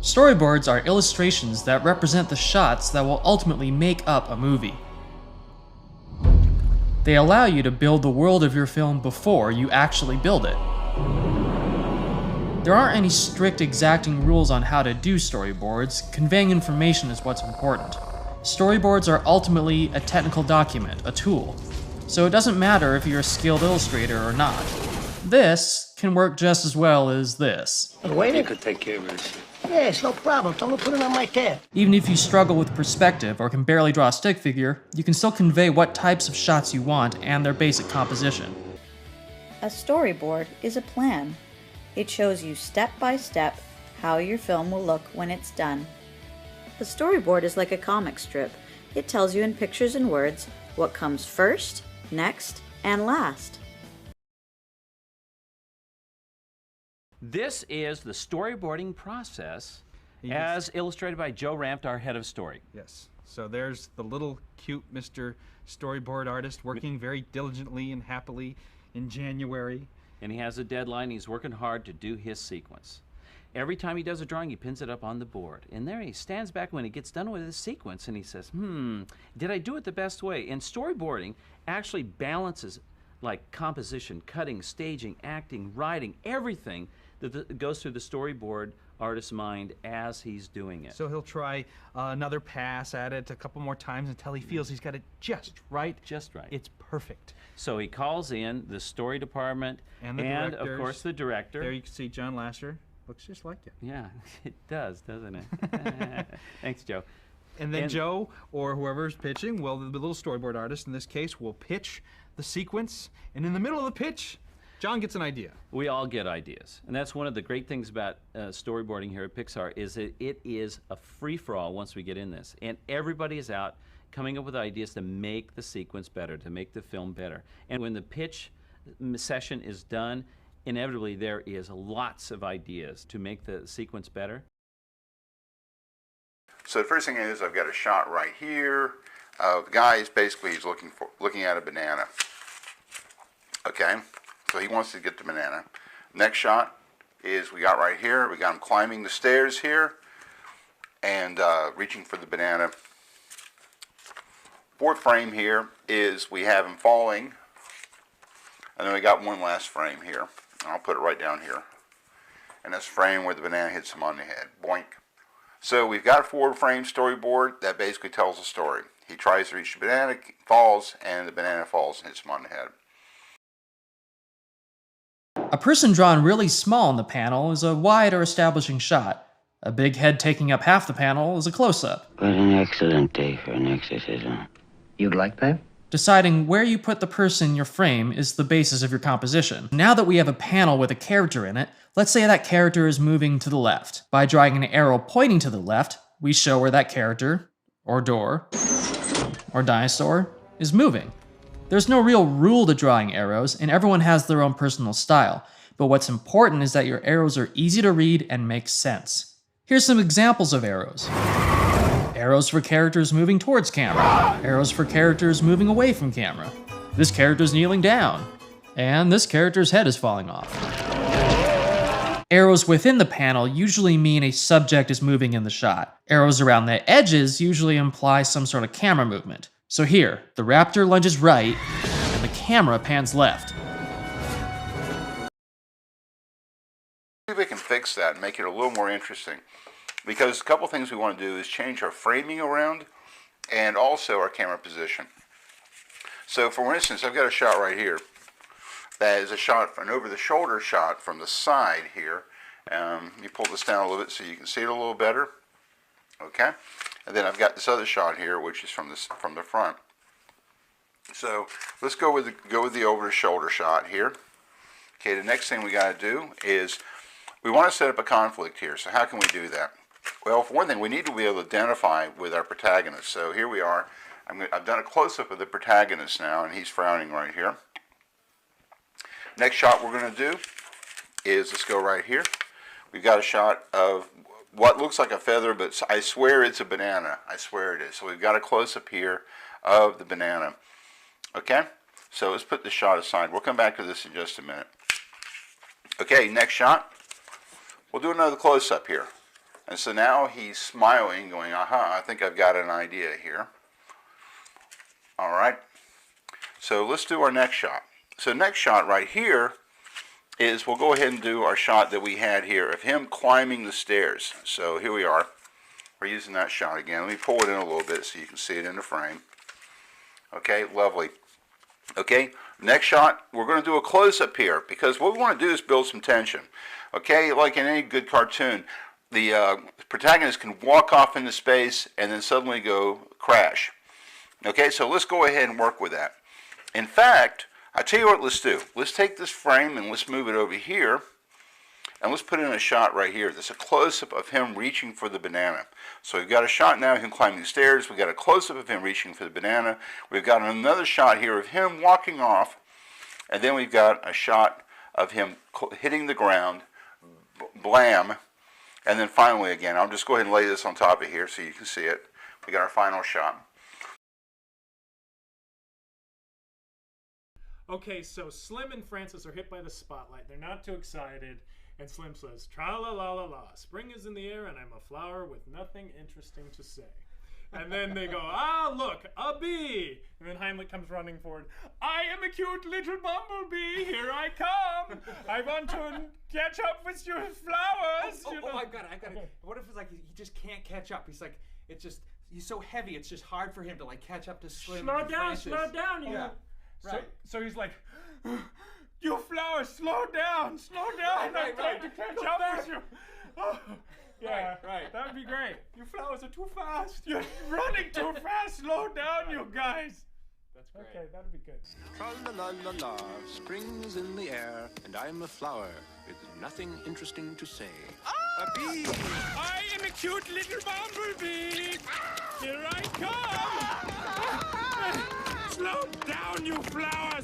Storyboards are illustrations that represent the shots that will ultimately make up a movie. They allow you to build the world of your film before you actually build it. There aren't any strict exacting rules on how to do storyboards. Conveying information is what's important. Storyboards are ultimately a technical document, a tool. So it doesn't matter if you're a skilled illustrator or not. This can work just as well as this. Wait, You could take care of this. yeah, it's no problem. Tell him to put it on my tab. Even if you struggle with perspective or can barely draw a stick figure, you can still convey what types of shots you want and their basic composition. A storyboard is a plan. It shows you step by step how your film will look when it's done. A storyboard is like a comic strip. It tells you in pictures and words what comes first, next, and last. This is the storyboarding process as illustrated by Joe Rampt, our head of story. Yes. So there's the little cute Mr. Storyboard artist working very diligently and happily in January. And he has a deadline. He's working hard to do his sequence. Every time he does a drawing, he pins it up on the board. And there he stands back when he gets done with his sequence and he says, did I do it the best way? And storyboarding actually balances like composition, cutting, staging, acting, writing, everything that goes through the storyboard artist's mind as he's doing it. So he'll try another pass at it a couple more times until he feels he's got it just right. Just right. It's perfect. So he calls in the story department And of course the director. There you can see John Lasser. Looks just like you. Yeah, it does, doesn't it? Thanks, Joe. And then Joe, or whoever's pitching, well, the little storyboard artist in this case, will pitch the sequence, and in the middle of the pitch, John gets an idea. We all get ideas, and that's one of the great things about storyboarding here at Pixar is that it is a free-for-all once we get in this, and everybody is out coming up with ideas to make the sequence better, to make the film better. And when the pitch session is done, inevitably there is lots of ideas to make the sequence better. So the first thing is I've got a shot right here. The guy is basically looking at a banana. Okay, so he wants to get the banana. Next shot is we got right here. We got him climbing the stairs here and reaching for the banana. Fourth frame here is we have him falling, and then we got one last frame here. I'll put it right down here. And that's the frame where the banana hits him on the head. Boink. So we've got a 4-frame storyboard that basically tells a story. He tries to reach the banana, falls, and the banana falls and hits him on the head. A person drawn really small in the panel is a wide or establishing shot. A big head taking up half the panel is a close-up. What an excellent day for an exorcism. You'd like that? Deciding where you put the person in your frame is the basis of your composition. Now that we have a panel with a character in it, let's say that character is moving to the left. By drawing an arrow pointing to the left, we show where that character, or door, or dinosaur is moving. There's no real rule to drawing arrows, and everyone has their own personal style, but what's important is that your arrows are easy to read and make sense. Here's some examples of arrows. Arrows for characters moving towards camera. Arrows for characters moving away from camera. This character's kneeling down. And this character's head is falling off. Arrows within the panel usually mean a subject is moving in the shot. Arrows around the edges usually imply some sort of camera movement. So here, the raptor lunges right, and the camera pans left. See if we can fix that and make it a little more interesting. Because a couple things we want to do is change our framing around and also our camera position. So for instance, I've got a shot right here that is a shot, an over-the-shoulder shot from the side here. Let me pull this down a little bit so you can see it a little better. Okay, and then I've got this other shot here, which is from the front. So let's go with the over-the-shoulder shot here. Okay, the next thing we got to do is we want to set up a conflict here. So how can we do that? Well, for one thing, we need to be able to identify with our protagonist. So here we are. I've done a close-up of the protagonist now, and he's frowning right here. Next shot we're going to do is, let's go right here. We've got a shot of what looks like a feather, but I swear it's a banana. I swear it is. So we've got a close-up here of the banana. Okay? So let's put the shot aside. We'll come back to this in just a minute. Okay, next shot. We'll do another close-up here. And so now he's smiling, going, aha, I think I've got an idea here. All right. So let's do our next shot. So next shot right here is, we'll go ahead and do our shot that we had here of him climbing the stairs. So here we are. We're using that shot again. Let me pull it in a little bit so you can see it in the frame. Okay, lovely. Okay, next shot, we're going to do a close-up here, because what we want to do is build some tension. Okay, like in any good cartoon, the protagonist can walk off into space and then suddenly go crash. Okay, so let's go ahead and work with that. In fact, I tell you what, let's do. Let's take this frame and let's move it over here, and let's put in a shot right here. That's a close-up of him reaching for the banana. So we've got a shot now of him climbing the stairs. We've got a close-up of him reaching for the banana. We've got another shot here of him walking off. And then we've got a shot of him hitting the ground, blam. And then finally, again, I'll just go ahead and lay this on top of here so you can see it. We got our final shot. Okay, so Slim and Francis are hit by the spotlight. They're not too excited. And Slim says, tra-la-la-la-la, spring is in the air and I'm a flower with nothing interesting to say. And then they go, ah, look, a bee. And then Heimlich comes running forward. I am a cute little bumblebee. Here I come. I want to catch up with your flowers. Oh, I got it. What if it's like he just can't catch up? He's like, it's just, he's so heavy, it's just hard for him to like catch up to Slim. Slow down, you. Yeah. Right. So he's like, you flowers, slow down. I'm trying to catch up with you. Oh, yeah, right. That would be great. You flowers are too fast. You're running too fast. Slow down, you guys. That's great. Okay, that'd be good. Tra-la-la-la-la, spring is in the air, and I'm a flower with nothing interesting to say. A bee! I am a cute little bumblebee. Here I come. Slow down, you flowers.